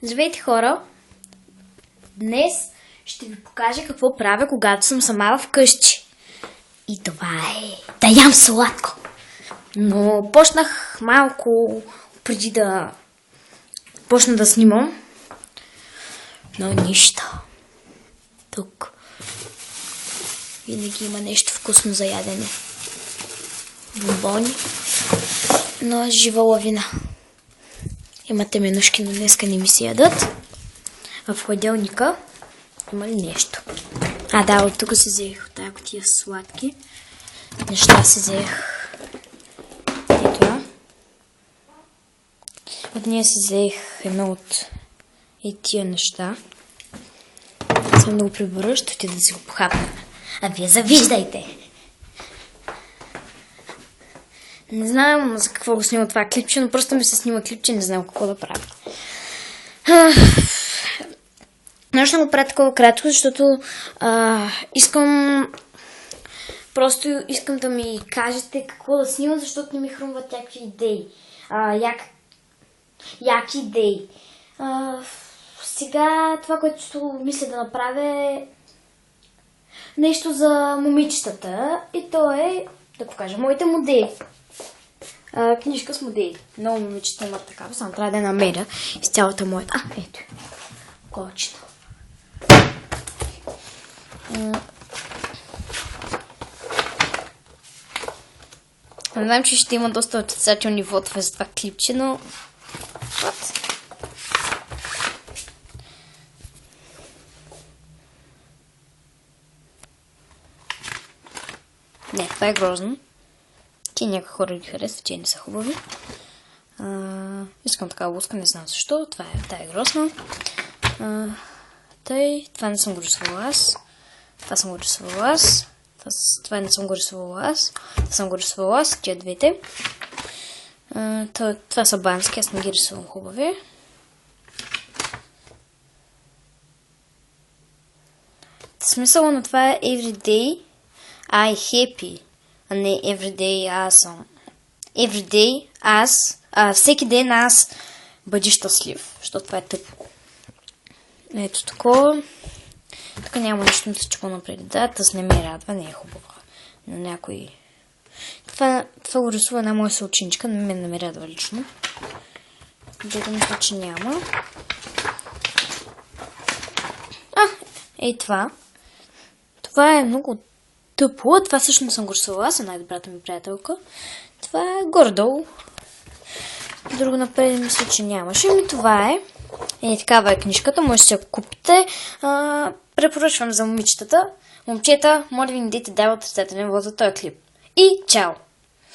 Здравейте, хора! Днес ще ви покажа какво правя, когато съм сама вкъщи. И това е да ям сладко. Но почнах малко преди да почна да снимам. Но нищо. Тук винаги има нещо вкусно за ядене. Бомбони. Но аз жива лавина. Имате менушки, но днеска не ми се ядат. В хладилника има ли нещо? Да, от тук си взех от тази кутия сладки неща, си взех и това. От нея си взех едно от тия неща. Съм да го прибера, ще отида да си го похапна. А вие завиждайте! Не знам за какво го снима това клипче, но просто ми се снима клипче, не знам какво да правя. Ще го правя такова кратко, защото искам да ми кажете какво да снимам, защото не ми хрумват някакви идеи. Яки идеи. Сега това, което мисля да направя е нещо за момичетата и то е да покажа моите модели. Книжка с модели. Много момичета имат такава, само трябва да я намеря из цялата моята. Ето. Колчето. Не знам, че ще има доста отрицателни вотове за това клипче, но... Не, това е грозно. Някои хора ги харесват, че не са хубави. Искам такава луска, не знам защо. Това е грозна. Това не съм го рисувала аз. Това съм го рисувала аз. Това не съм го рисувала аз. Това съм го рисувала аз. Тия двете. Това са бански, аз не ги рисувам хубави. Смисъла на това е everyday I happy, а не everyday awesome. Everyday аз, всеки ден аз бъди щастлив, защото това е тъпо. Ето такова. Тук няма нищо, мисля, че по-напред. Да, тъс не ме радва, не е хубаво. На някой... Това го рисува една моя съученичка, но мен не ме радва лично. Дето мисля, че няма. Ей това. Това е много тъпо. Това всъщност съм го рисувала аз, най-добрата ми приятелка. Това е горе-долу. Друго напред мисля, че нямаше. Това е. Такава е книжката. Може да си я купите. Препоръчвам за момичетата. Момчета, моля ви, не дейте да отрицателен вот за този клип. И чао!